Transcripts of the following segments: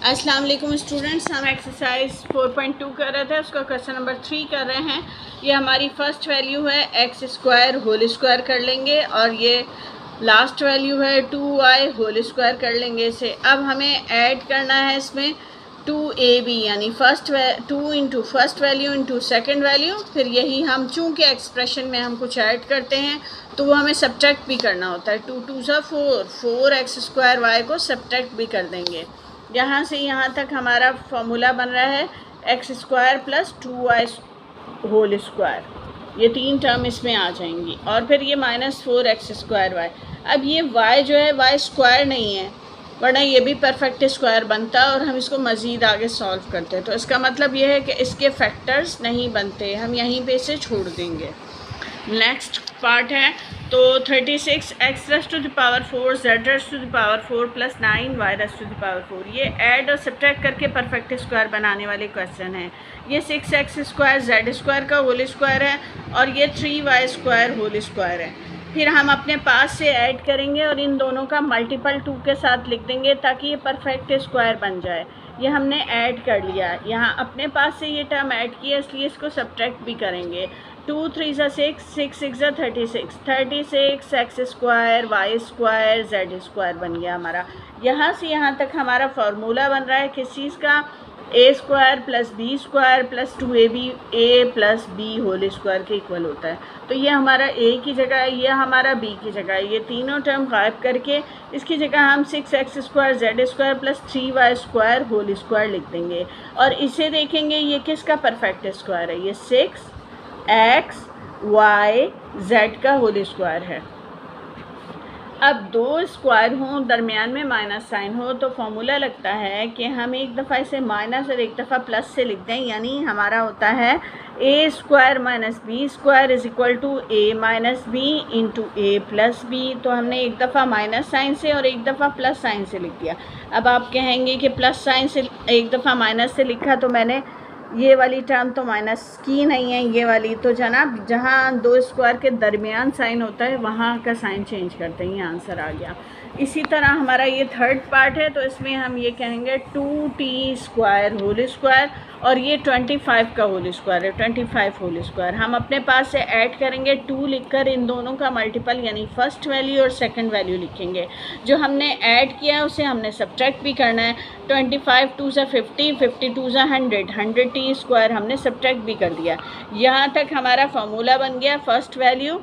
अस्सलाम वालेकुम स्टूडेंट्स, हम एक्सरसाइज 4.2 कर रहे थे, उसका क्वेश्चन नंबर 3 कर रहे हैं। ये हमारी फर्स्ट वैल्यू है एक्स स्क्वायर होल स्क्वायर कर लेंगे और ये लास्ट वैल्यू है 2y होल स्क्वायर कर लेंगे इसे। अब हमें ऐड करना है इसमें 2ab यानी two into first value into second value. फिर यही हम चूँकि एक्सप्रेशन में हम कुछ ऐड करते हैं तो वो हमें सब्ट्रैक्ट भी करना होता है। 2 2 सा 4 एक्स स्क्वायर वाई को सब्ट्रैक्ट भी कर देंगे। यहाँ से यहाँ तक हमारा फॉर्मूला बन रहा है x square plus 2y whole square. ये तीन टर्म इसमें आ जाएंगी और फिर ये -4 एक्स स्क्वायर वाई। अब ये y जो है y स्क्वायर नहीं है, वरना ये भी परफेक्ट स्क्वायर बनता और हम इसको मज़ीद आगे सॉल्व करते। तो इसका मतलब ये है कि इसके फैक्टर्स नहीं बनते, हम यहीं पे इसे छोड़ देंगे। नेक्स्ट पार्ट है तो 36 x raise to the power 4 z raise to the power 4 plus 9 y raise to the power 4। ये ऐड और सब्ट्रैक्ट करके परफेक्ट स्क्वायर बनाने वाले क्वेश्चन है। ये 6 एक्स स्क्वायर जेड स्क्वायर का होल स्क्वायर है और ये 3 वाई स्क्वायर होल स्क्वायर है। फिर हम अपने पास से ऐड करेंगे और इन दोनों का मल्टीपल 2 के साथ लिख देंगे ताकि ये परफेक्ट स्क्वायर बन जाए। ये हमने ऐड कर लिया, यहाँ अपने पास से ये टर्म ऐड किया इसलिए इसको सब्ट्रैक्ट भी करेंगे। 2 3 सा 6 6 6 सा 36 x square y square z square बन गया हमारा। यहाँ से यहाँ तक हमारा फार्मूला बन रहा है किस चीज़ का, a square plus b square plus 2ab a plus b whole square के इक्वल होता है। तो ये हमारा ए की जगह है, ये हमारा बी की जगह है। ये तीनों टर्म गायब करके इसकी जगह हम 6 x square z square plus 3 y square whole square लिख देंगे और इसे देखेंगे ये किसका परफेक्ट स्क्वायर है, ये 6 एक्स वाई जेड का होल स्क्वायर है। अब दो स्क्वायर हों दरमियान में माइनस साइन हो तो फॉर्मूला लगता है कि हम एक दफ़ा इसे माइनस और एक दफ़ा प्लस से लिख दें, यानी हमारा होता है a square minus b square is equal to a minus b into a plus b. तो हमने एक दफ़ा माइनस साइन से और एक दफ़ा प्लस साइन से लिख दिया। अब आप कहेंगे कि प्लस साइन से एक दफ़ा माइनस से लिखा तो मैंने ये वाली टर्म तो माइनस की नहीं है, ये वाली तो जनाब जहाँ दो स्क्वायर के दरमियान साइन होता है वहाँ का साइन चेंज करते हैं, ये आंसर आ गया। इसी तरह हमारा ये थर्ड पार्ट है तो इसमें हम ये कहेंगे 2t स्क्वायर होल स्क्वायर और ये 25 का होल स्क्वायर है, 25 होल स्क्वायर। हम अपने पास से ऐड करेंगे 2 लिखकर इन दोनों का मल्टीपल यानी फर्स्ट वैल्यू और सेकंड वैल्यू लिखेंगे। जो हमने ऐड किया है उसे हमने सब्ट्रैक्ट भी करना है। 25 2 सा 50 50 2 सा 100 t स्क्वायर हमने सब्ट्रैक्ट भी कर दिया। यहाँ तक हमारा फार्मूला बन गया फर्स्ट वैल्यू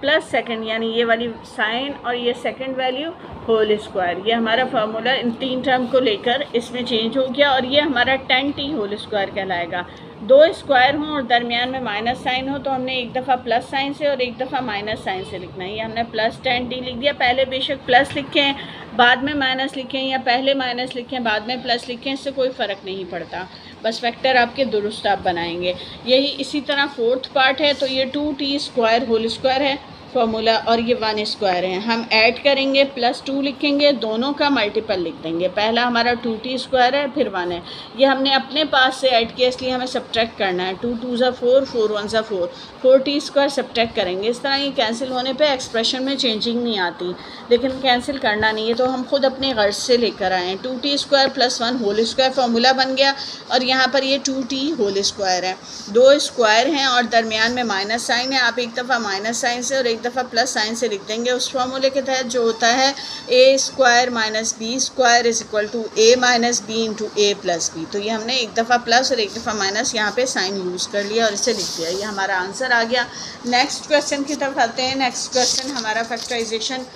प्लस सेकंड यानी ये वाली साइन और ये सेकंड वैल्यू होल स्क्वायर। ये हमारा फार्मूला इन तीन टर्म को लेकर इसमें चेंज हो गया और ये हमारा 10t होल स्क्वायर कहलाएगा। दो स्क्वायर हों और दरमियान में माइनस साइन हो तो हमने एक दफ़ा प्लस साइन से और एक दफ़ा माइनस साइन से लिखना है। ये हमने प्लस 10t लिख दिया। पहले बेशक प्लस लिखें बाद में माइनस लिखें या पहले माइनस लिखें बाद में प्लस लिखें, इससे कोई फ़र्क नहीं पड़ता, बस फैक्टर आपके दुरुस्त आप बनाएंगे। यही इसी तरह फोर्थ पार्ट है तो ये 2t स्क्वायर होल स्क्वायर है फॉर्मूला और ये 1 स्क्वायर है। हम ऐड करेंगे प्लस 2 लिखेंगे, दोनों का मल्टीपल लिख देंगे। पहला हमारा 2t स्क्वायर है फिर 1 है। ये हमने अपने पास से ऐड किया इसलिए हमें सब्ट्रैक्ट करना है। 2 2 सा 4 4 1 सा 4 4t स्क्वायर सब्ट्रैक्ट करेंगे। इस तरह ये कैंसिल होने पे एक्सप्रेशन में चेंजिंग नहीं आती, लेकिन कैंसिल करना नहीं है तो हम खुद अपने गर्ज से लेकर आए हैं। 2t square plus 1 whole square formula बन गया और यहाँ पर ये 2t होल स्क्वायर है। दो स्क्वायर हैं और दरमियान में माइनस साइन है, आप एक दफ़ा माइनस साइन से और एक दफ़ा प्लस साइन से लिख देंगे उस फार्मूले के तहत जो होता है a square minus b square is equal to a minus b into a plus b. तो ये हमने एक दफ़ा प्लस और एक दफ़ा माइनस यहाँ पे साइन यूज़ कर लिया और इसे लिख दिया। ये हमारा आंसर आ गया। नेक्स्ट क्वेश्चन की तरफ आते हैं। नेक्स्ट क्वेश्चन हमारा फैक्टराइजेशन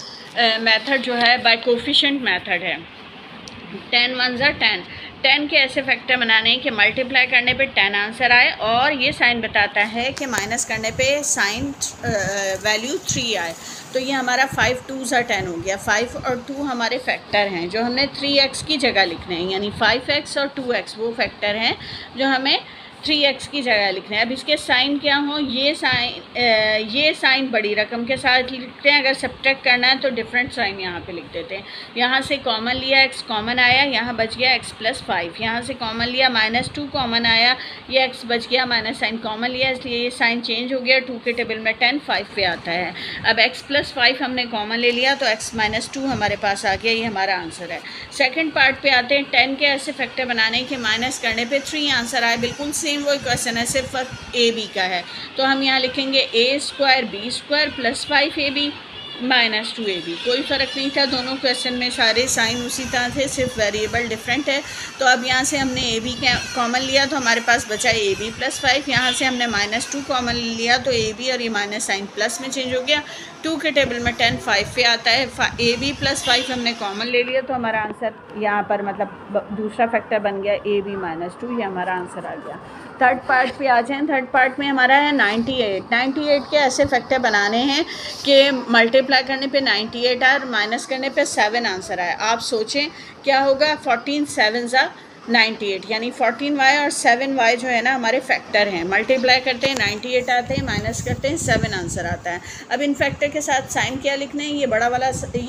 मेथड जो है बाय कोफिशिएंट मेथड है। 10 1 ज़ा 10 के ऐसे फैक्टर बनाने हैं कि मल्टीप्लाई करने पे 10 आंसर आए और ये साइन बताता है कि माइनस करने पे साइन वैल्यू 3 आए। तो ये हमारा 5 2 ज़ा 10 हो गया। 5 और 2 हमारे फैक्टर हैं जो हमने 3x की जगह लिखने हैं, यानी 5x और 2x वो फैक्टर हैं जो हमें 3x की जगह लिखना है। अब इसके साइन क्या हो, ये साइन बड़ी रकम के साथ लिखते हैं। अगर सब्ट्रैक्ट करना है तो डिफरेंट साइन यहाँ पे लिख देते हैं। यहाँ से कॉमन लिया, x कॉमन आया, यहाँ बच गया x + 5। यहाँ से कॉमन लिया, -2 कॉमन आया, ये x बच गया, माइनस साइन कॉमन लिया, इसलिए ये साइन चेंज हो गया। 2 के टेबल में 10, 5 पे आता है। अब x + 5 हमने कॉमन ले लिया तो x - 2 हमारे पास आ गया, ये हमारा आंसर है। सेकेंड पार्ट पे आते हैं। 10 के ऐसे फैक्टर बनाने के माइनस करने पे 3 आंसर आए। बिल्कुल सेम वही क्वेश्चन है, सिर्फ फर्क ए बी का है। तो हम यहाँ लिखेंगे a² b² + 5ab - 2ab। कोई फ़र्क नहीं था, दोनों क्वेश्चन में सारे साइन उसी तरह थे, सिर्फ वेरिएबल डिफरेंट है। तो अब यहाँ से हमने ए बी कॉमन लिया तो हमारे पास बचा ab + 5। यहाँ से हमने -2 कॉमन लिया तो ए बी और ये माइनस साइन प्लस में चेंज हो गया। 2 के टेबल में 10, 5 पे आता है। ab + 5 हमने कॉमन ले लिया तो हमारा आंसर यहाँ पर मतलब दूसरा फैक्टर बन गया ab - 2, ये हमारा आंसर आ गया। थर्ड पार्ट पे आ जाएँ। थर्ड पार्ट में हमारा है 98 के ऐसे फैक्टर बनाने हैं कि मल्टीप्लाई करने पे 98 आए और माइनस करने पे 7 आंसर आए। आप सोचें क्या होगा, 14 7 98, यानी 14y और 7y जो है ना हमारे फैक्टर हैं। मल्टीप्लाई करते हैं 98 आते हैं, माइनस करते हैं 7 आंसर आता है। अब इन फैक्टर के साथ साइन क्या लिखना है, ये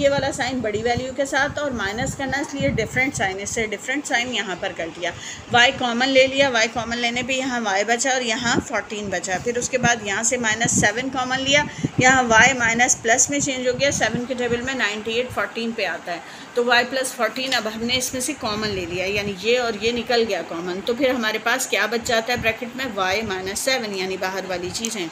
वाला साइन बड़ी वैल्यू के साथ और माइनस करना, इसलिए डिफरेंट साइन, इससे डिफरेंट साइन यहाँ पर कर दिया। y कॉमन ले लिया, y कॉमन लेने पे यहाँ y बचा और यहाँ 14 बचा। फिर उसके बाद यहाँ से -7 कॉमन लिया, यहाँ y माइनस प्लस में चेंज हो गया। 7 के टेबल में 98 14 पे आता है तो y + 14 अब हमने इसमें से कॉमन ले लिया, यानी ये और ये निकल गया कॉमन। तो फिर हमारे पास क्या बच जाता है ब्रैकेट में, y - 7, यानी बाहर वाली चीज़ें।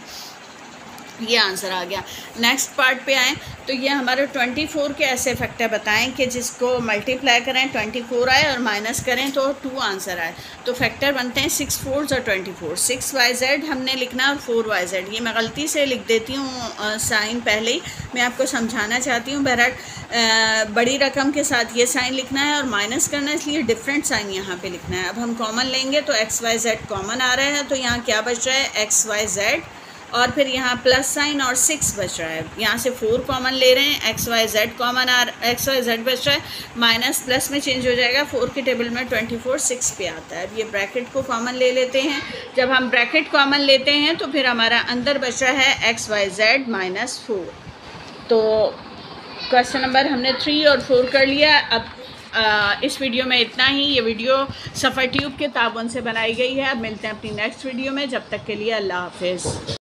ये आंसर आ गया। नेक्स्ट पार्ट पे आएँ तो ये हमारे 24 के ऐसे फैक्टर बताएं कि जिसको मल्टीप्लाई करें 24 आए और माइनस करें तो 2 आंसर आए। तो फैक्टर बनते हैं 6 4s और 24। 6yz हमने लिखना और 4yz, ये मैं गलती से लिख देती हूँ साइन पहले ही, मैं आपको समझाना चाहती हूँ। बहरहाल बड़ी रकम के साथ ये साइन लिखना है और माइनस करना है, इसलिए डिफरेंट साइन यहाँ पे लिखना है। अब हम कॉमन लेंगे तो xyz कॉमन आ रहा है, तो यहाँ क्या बच रहा है, xyz और फिर यहाँ प्लस साइन और 6 बच रहा है। यहाँ से 4 कॉमन ले रहे हैं, xyz कॉमन xyz बच रहा है, माइनस प्लस में चेंज हो जाएगा। 4 के टेबल में 24 6 पे आता है। अब ये ब्रैकेट को कॉमन ले लेते हैं। जब हम ब्रैकेट कॉमन लेते हैं तो फिर हमारा अंदर बच रहा है xyz - 4। तो क्वेश्चन नंबर हमने 3 और 4 कर लिया। अब इस वीडियो में इतना ही। ये वीडियो सफ़र ट्यूब के ताबन से बनाई गई है। अब मिलते हैं अपनी नेक्स्ट वीडियो में, जब तक के लिए अल्लाह हाफिज़।